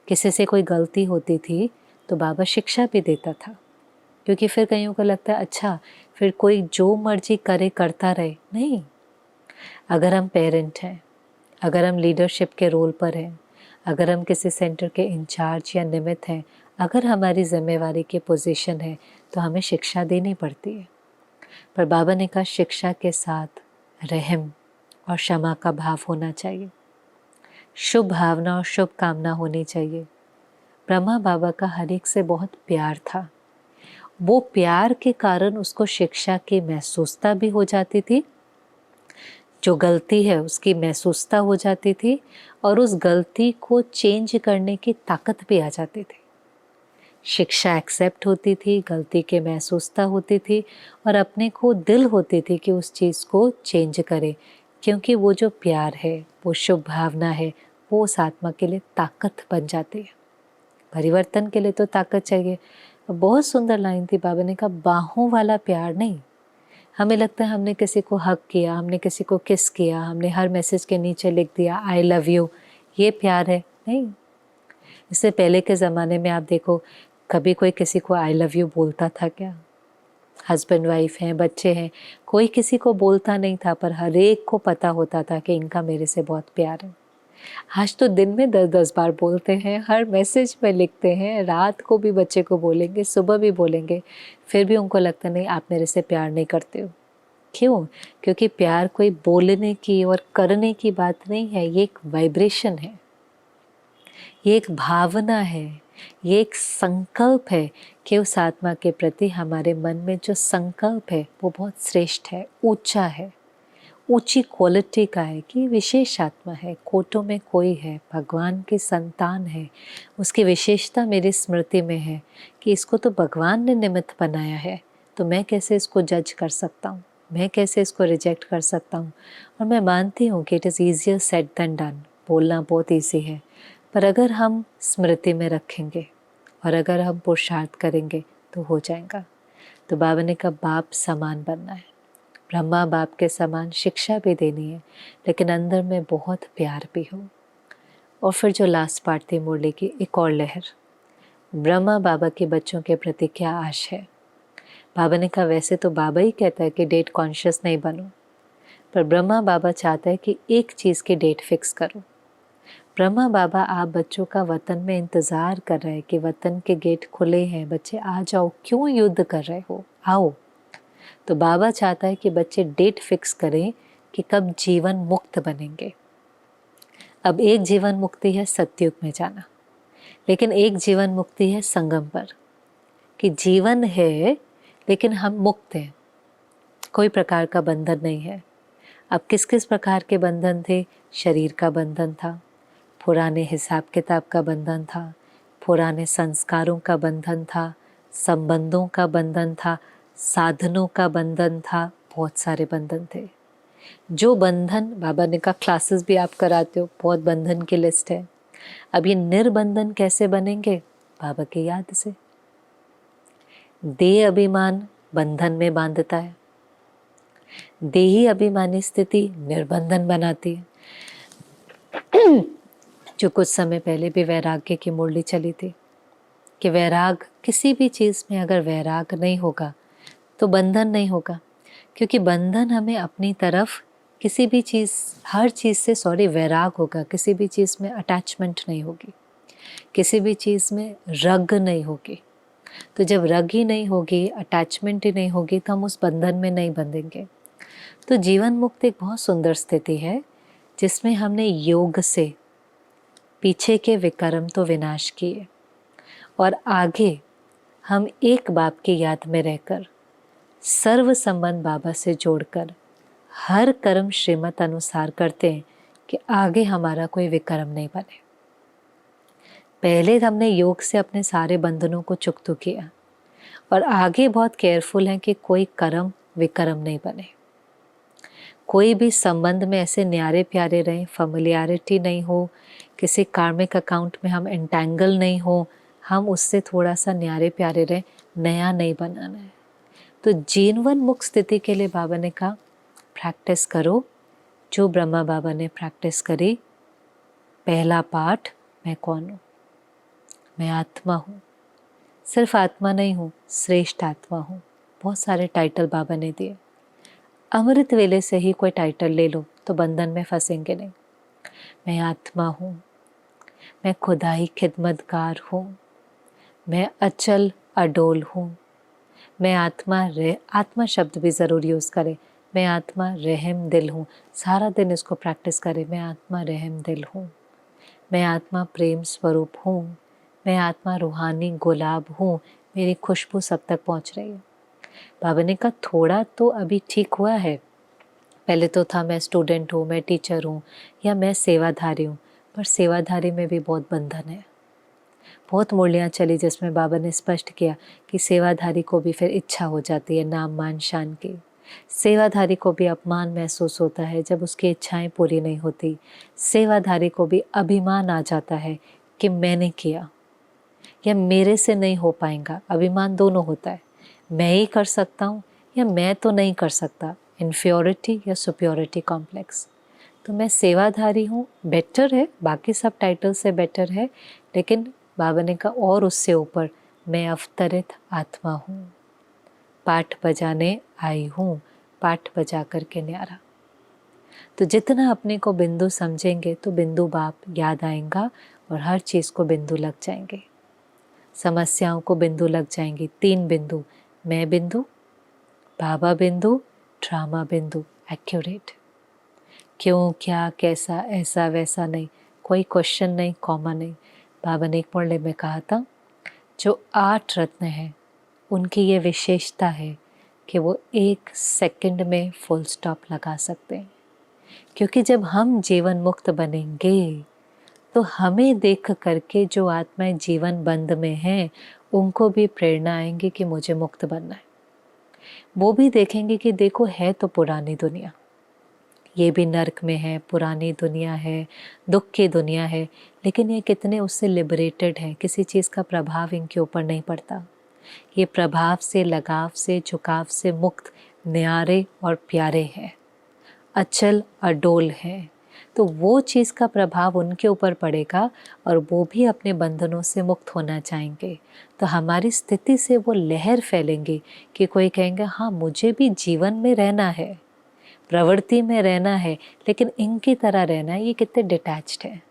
S1: किसी से कोई गलती होती थी तो बाबा शिक्षा भी देता था, क्योंकि फिर कईयों को लगता है अच्छा फिर कोई जो मर्जी करे करता रहे। नहीं, अगर हम पेरेंट हैं, अगर हम लीडरशिप के रोल पर हैं, अगर हम किसी सेंटर के इंचार्ज या निमित्त हैं, अगर हमारी जिम्मेवारी की पोजीशन है तो हमें शिक्षा देनी पड़ती है। पर बाबा ने कहा शिक्षा के साथ रहम और क्षमा का भाव होना चाहिए, शुभ भावना और शुभ कामना होनी चाहिए। ब्रह्मा बाबा का हर एक से बहुत प्यार था, वो प्यार के कारण उसको शिक्षा की महसूसता भी हो जाती थी, जो गलती है उसकी महसूसता हो जाती थी, और उस गलती को चेंज करने की ताकत भी आ जाती थी। शिक्षा एक्सेप्ट होती थी, गलती के महसूसता होती थी, और अपने को दिल होती थी कि उस चीज़ को चेंज करे, क्योंकि वो जो प्यार है, वो शुभ भावना है, वो उस आत्मा के लिए ताकत बन जाती है। परिवर्तन के लिए तो ताकत चाहिए। बहुत सुंदर लाइन थी, बाबा ने कहा बाहों वाला प्यार नहीं। हमें लगता है हमने किसी को हक किया, हमने किसी को किस किया, हमने हर मैसेज के नीचे लिख दिया आई लव यू, ये प्यार है? नहीं। इससे पहले के ज़माने में आप देखो, कभी कोई किसी को आई लव यू बोलता था क्या? हस्बैंड वाइफ हैं, बच्चे हैं, कोई किसी को बोलता नहीं था, पर हर एक को पता होता था कि इनका मेरे से बहुत प्यार है। आज तो दिन में 10-10 बार बोलते हैं, हर मैसेज में लिखते हैं, रात को भी बच्चे को बोलेंगे, सुबह भी बोलेंगे, फिर भी उनको लगता नहीं आप मेरे से प्यार नहीं करते हो। क्यों? क्योंकि प्यार कोई बोलने की और करने की बात नहीं है, ये एक वाइब्रेशन है, ये एक भावना है, ये एक संकल्प है कि उस आत्मा के प्रति हमारे मन में जो संकल्प है वो बहुत श्रेष्ठ है, ऊंचा है, ऊंची क्वालिटी का है, कि विशेष आत्मा है, कोटों में कोई है, भगवान की संतान है, उसकी विशेषता मेरी स्मृति में है कि इसको तो भगवान ने निमित्त बनाया है, तो मैं कैसे इसको जज कर सकता हूँ, मैं कैसे इसको रिजेक्ट कर सकता हूँ। और मैं मानती हूँ कि it is easier said than done, बोलना बहुत ईजी है, पर अगर हम स्मृति में रखेंगे और अगर हम पुरुषार्थ करेंगे तो हो जाएगा। तो बाबा ने कहा बाप समान बनना है, ब्रह्मा बाप के समान शिक्षा भी देनी है, लेकिन अंदर में बहुत प्यार भी हो। और फिर जो लास्ट पार्ट थी मुरली की, एक और लहर, ब्रह्मा बाबा के बच्चों के प्रति क्या आश है। बाबा ने कहा वैसे तो बाबा ही कहता है कि डेट कॉन्शियस नहीं बनो, पर ब्रह्मा बाबा चाहता है कि एक चीज़ की डेट फिक्स करो। ब्रह्मा बाबा आप बच्चों का वतन में इंतज़ार कर रहे हैं कि वतन के गेट खुले हैं, बच्चे आ जाओ, क्यों युद्ध कर रहे हो, आओ। तो बाबा चाहता है कि बच्चे डेट फिक्स करें कि कब जीवन मुक्त बनेंगे। अब एक जीवन मुक्ति है सतयुग में जाना, लेकिन एक जीवन मुक्ति है संगम पर, कि जीवन है लेकिन हम मुक्त हैं, कोई प्रकार का बंधन नहीं है। अब किस किस प्रकार के बंधन थे? शरीर का बंधन था, पुराने हिसाब किताब का बंधन था, पुराने संस्कारों का बंधन था, संबंधों का बंधन था, साधनों का बंधन था, बहुत सारे बंधन थे। जो बंधन, बाबा ने कहा क्लासेस भी आप कराते हो, बहुत बंधन की लिस्ट है, अब ये निर्बंधन कैसे बनेंगे? बाबा की याद से। देह अभिमान बंधन में बांधता है, देही अभिमानी स्थिति निर्बंधन बनाती है। जो कुछ समय पहले भी वैराग्य की मुरली चली थी कि वैराग, किसी भी चीज़ में अगर वैराग नहीं होगा तो बंधन नहीं होगा, क्योंकि बंधन हमें अपनी तरफ किसी भी चीज़, हर चीज़ से वैराग होगा, किसी भी चीज़ में अटैचमेंट नहीं होगी, किसी भी चीज़ में रग नहीं होगी। तो जब रग ही नहीं होगी, अटैचमेंट ही नहीं होगी, तो हम उस बंधन में नहीं बंधेंगे। तो जीवन मुक्त एक बहुत सुंदर स्थिति है जिसमें हमने योग से पीछे के विकर्म तो विनाश किए और आगे हम एक बाप की याद में रहकर सर्व संबंध बाबा से जोड़कर हर कर्म श्रीमत अनुसार करते हैं कि आगे हमारा कोई विकर्म नहीं बने। पहले हमने योग से अपने सारे बंधनों को चुकतू किया और आगे बहुत केयरफुल हैं कि कोई कर्म विकर्म नहीं बने, कोई भी संबंध में ऐसे न्यारे प्यारे रहें, फैमिलियरिटी नहीं हो, किसी कार्मिक अकाउंट में हम एंटेंगल नहीं हो, हम उससे थोड़ा सा न्यारे प्यारे रहें, नया नहीं बनाना है। तो जीवन मुक्त स्थिति के लिए बाबा ने कहा प्रैक्टिस करो जो ब्रह्मा बाबा ने प्रैक्टिस करी। पहला पाठ, मैं कौन हूँ? मैं आत्मा हूँ। सिर्फ आत्मा नहीं हूँ, श्रेष्ठ आत्मा हूँ। बहुत सारे टाइटल बाबा ने दिए। अमृत वेले से ही कोई टाइटल ले लो तो बंधन में फंसेंगे नहीं। मैं आत्मा हूँ, मैं खुदाई खिदमतगार हूँ, मैं अचल अडोल हूँ, मैं आत्मा शब्द भी ज़रूर यूज़ करें। मैं आत्मा रहम दिल हूँ। सारा दिन इसको प्रैक्टिस करें। मैं आत्मा रहम दिल हूँ, मैं आत्मा प्रेम स्वरूप हूँ, मैं आत्मा रूहानी गुलाब हूँ, मेरी खुशबू सब तक पहुँच रही है। बाबा ने कहा थोड़ा तो अभी ठीक हुआ है। पहले तो था मैं स्टूडेंट हूँ, मैं टीचर हूँ, या मैं सेवाधारी हूँ, पर सेवाधारी में भी बहुत बंधन है। बहुत मुरलियाँ चली जिसमें बाबा ने स्पष्ट किया कि सेवाधारी को भी फिर इच्छा हो जाती है नाम मान शान की। सेवाधारी को भी अपमान महसूस होता है जब उसकी इच्छाएं पूरी नहीं होती। सेवाधारी को भी अभिमान आ जाता है कि मैंने किया या मेरे से नहीं हो पाएगा। अभिमान दोनों होता है, मैं ही कर सकता हूँ या मैं तो नहीं कर सकता, इन्फ्योरिटी या सुप्योरिटी कॉम्प्लेक्स। तो मैं सेवाधारी हूँ, बेटर है, बाकी सब टाइटल से बेटर है, लेकिन बाबा ने कहा और उससे ऊपर मैं अवतरित आत्मा हूँ, पाठ बजाने आई हूँ, पाठ बजा करके न्यारा। तो जितना अपने को बिंदु समझेंगे तो बिंदु बाप याद आएगा और हर चीज़ को बिंदु लग जाएंगे, समस्याओं को बिंदु लग जाएंगी। 3 बिंदु, मैं बिंदु, बाबा बिंदु, ड्रामा बिंदु, एक्यूरेट। क्यों, क्या, कैसा, ऐसा वैसा नहीं, कोई क्वेश्चन नहीं, कॉमा नहीं। बाबा ने एक मुरली में कहा था जो 8 रत्न हैं उनकी ये विशेषता है कि वो 1 सेकंड में फुल स्टॉप लगा सकते हैं, क्योंकि जब हम जीवन मुक्त बनेंगे तो हमें देख करके जो आत्माएं जीवन बंद में हैं उनको भी प्रेरणा आएंगी कि मुझे मुक्त बनना है। वो भी देखेंगे कि देखो है तो पुरानी दुनिया, ये भी नर्क में है, पुरानी दुनिया है, दुख की दुनिया है, लेकिन ये कितने उससे लिबरेटेड हैं, किसी चीज़ का प्रभाव इनके ऊपर नहीं पड़ता। ये प्रभाव से, लगाव से, झुकाव से मुक्त, न्यारे और प्यारे हैं, अचल अडोल हैं। तो वो चीज़ का प्रभाव उनके ऊपर पड़ेगा और वो भी अपने बंधनों से मुक्त होना चाहेंगे। तो हमारी स्थिति से वो लहर फैलेंगी कि कोई कहेंगे हाँ मुझे भी जीवन में रहना है, प्रवृत्ति में रहना है, लेकिन इनकी तरह रहना है। ये कितने डिटैच्ड है।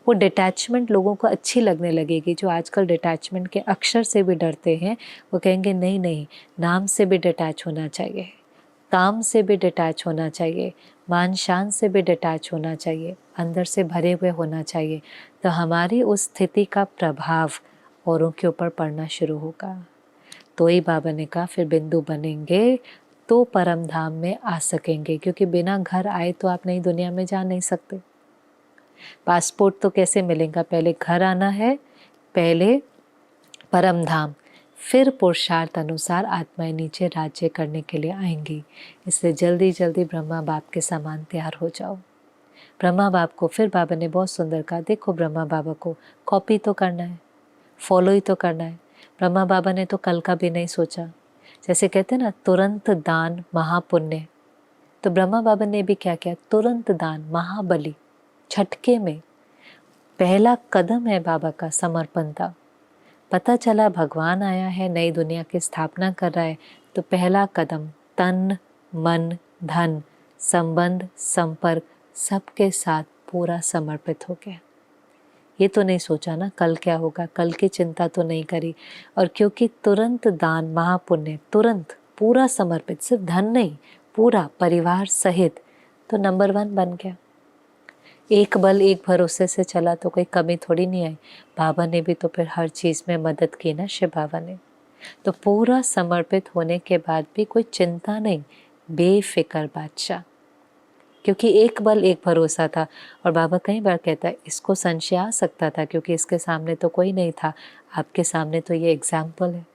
S1: वो डिटैचमेंट लोगों को अच्छी लगने लगेगी। जो आजकल डिटैचमेंट के अक्षर से भी डरते हैं वो कहेंगे नहीं नहीं, नाम से भी डिटैच होना चाहिए, काम से भी डिटैच होना चाहिए, मान शान से भी डिटैच होना चाहिए, अंदर से भरे हुए होना चाहिए। तो हमारी उस स्थिति का प्रभाव औरों के ऊपर पड़ना शुरू होगा। तो ही बाबा ने कहा फिर बिंदु बनेंगे तो परम धाम में आ सकेंगे, क्योंकि बिना घर आए तो आप नई दुनिया में जा नहीं सकते। पासपोर्ट तो कैसे मिलेगा, पहले घर आना है, पहले परम धाम, फिर पुरुषार्थ अनुसार आत्माएं नीचे राज्य करने के लिए आएंगी। इसलिए जल्दी जल्दी ब्रह्मा बाप के समान तैयार हो जाओ। ब्रह्मा बाप को फिर बाबा ने बहुत सुंदर कहा, देखो ब्रह्मा बाबा को कॉपी तो करना है, फॉलो ही तो करना है। ब्रह्मा बाबा ने तो कल का भी नहीं सोचा। जैसे कहते हैं ना, तुरंत दान महापुण्य, तो ब्रह्मा बाबा ने भी क्या किया, तुरंत दान महाबली, झटके में। पहला कदम है बाबा का समर्पण था। पता चला भगवान आया है, नई दुनिया की स्थापना कर रहा है, तो पहला कदम तन मन धन संबंध संपर्क सबके साथ पूरा समर्पित हो गया। ये तो नहीं सोचा ना कल क्या होगा, कल की चिंता तो नहीं करी। और क्योंकि तुरंत दान महापुण्य, तुरंत पूरा समर्पित, सिर्फ धन नहीं, पूरा परिवार सहित, तो नंबर 1 बन गया। एक बल एक भरोसे से चला तो कोई कमी थोड़ी नहीं आई। बाबा ने भी तो फिर हर चीज़ में मदद की ना, शिव बाबा ने। तो पूरा समर्पित होने के बाद भी कोई चिंता नहीं, बेफिक्र बादशाह, क्योंकि एक बल एक भरोसा था। और बाबा कई बार कहता है, इसको संशय आ सकता था क्योंकि इसके सामने तो कोई नहीं था, आपके सामने तो ये एग्जाम्पल है।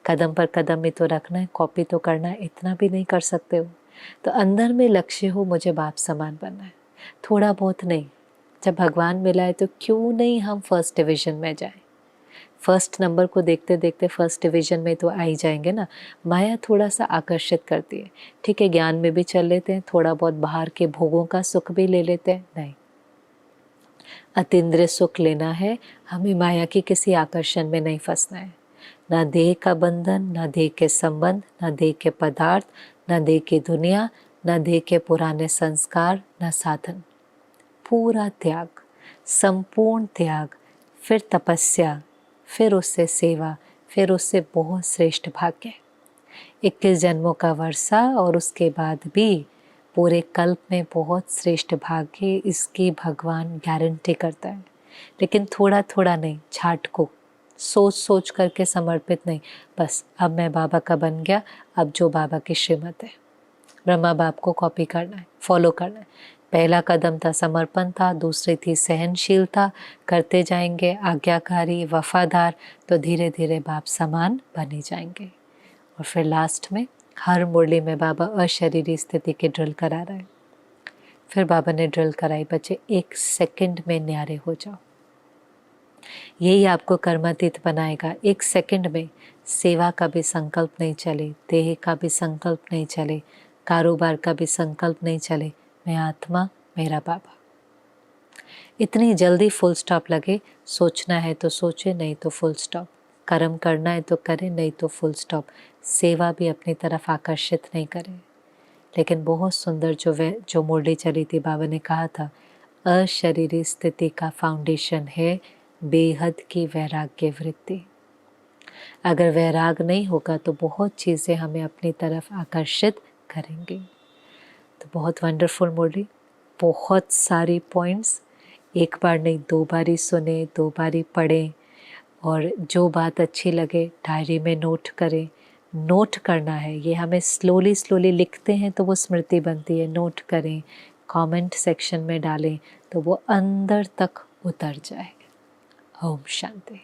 S1: कदम पर कदम भी तो रखना है, कॉपी तो करना है, इतना भी नहीं कर सकते हो। तो अंदर में लक्ष्य हो, मुझे बाप समान बनना है, थोड़ा बहुत नहीं। जब भगवान मिला है तो क्यों नहीं हम फर्स्ट डिवीज़न में जाएं। फर्स्ट नंबर को देखते देखते फर्स्ट डिवीज़न में तो आ ही जाएंगे ना। माया थोड़ा सा आकर्षित करती है, ठीक है, ज्ञान में भी चल लेते हैं, थोड़ा बहुत बाहर के भोगों का सुख भी ले लेते हैं, नहीं, अतीन्द्रिय सुख लेना है, हमें माया की किसी आकर्षण में नहीं फंसना है। ना देह का बंधन, ना देह के संबंध, ना देह के पदार्थ, ना देह की दुनिया, ना देह के पुराने संस्कार, ना साधन। पूरा त्याग, संपूर्ण त्याग, फिर तपस्या, फिर उससे सेवा, फिर उससे बहुत श्रेष्ठ भाग्य। 21 जन्मों का वर्षा और उसके बाद भी पूरे कल्प में बहुत श्रेष्ठ भाग्य, इसकी भगवान गारंटी करता है। लेकिन थोड़ा थोड़ा नहीं, छाट को सोच सोच करके समर्पित नहीं, बस अब मैं बाबा का बन गया, अब जो बाबा की श्रीमत है, ब्रह्मा बाप को कॉपी करना है, फॉलो करना है। पहला कदम था समर्पण था, दूसरी थी सहनशीलता, करते जाएंगे आज्ञाकारी वफादार, तो धीरे धीरे बाप समान बने जाएंगे। और फिर लास्ट में हर मुरली में बाबा अशरीरी स्थिति की ड्रिल करा रहा है। फिर बाबा ने ड्रिल कराई, बच्चे 1 सेकंड में न्यारे हो जाओ, यही आपको कर्मातीत बनाएगा। 1 सेकंड में सेवा का भी संकल्प नहीं चले, देह का भी संकल्प नहीं चले, कारोबार का भी संकल्प नहीं चले, मैं आत्मा मेरा बाबा। इतनी जल्दी फुल स्टॉप लगे, सोचना है तो सोचे, नहीं तो फुल स्टॉप, कर्म करना है तो करें, नहीं तो फुल स्टॉप, सेवा भी अपनी तरफ आकर्षित नहीं करें। लेकिन बहुत सुंदर जो मुरली चली थी, बाबा ने कहा था, अशरीरी स्थिति का फाउंडेशन है बेहद की वैराग्य वृत्ति। अगर वैराग नहीं होगा तो बहुत चीज़ें हमें अपनी तरफ आकर्षित करेंगी। तो बहुत वंडरफुल मुरली, बहुत सारी पॉइंट्स, एक बार नहीं 2 बारी सुने, 2 बारी पढ़ें, और जो बात अच्छी लगे डायरी में नोट करें। नोट करना है, ये हमें स्लोली स्लोली लिखते हैं तो वो स्मृति बनती है। नोट करें, कमेंट सेक्शन में डालें तो वो अंदर तक उतर जाए। ओम शांति।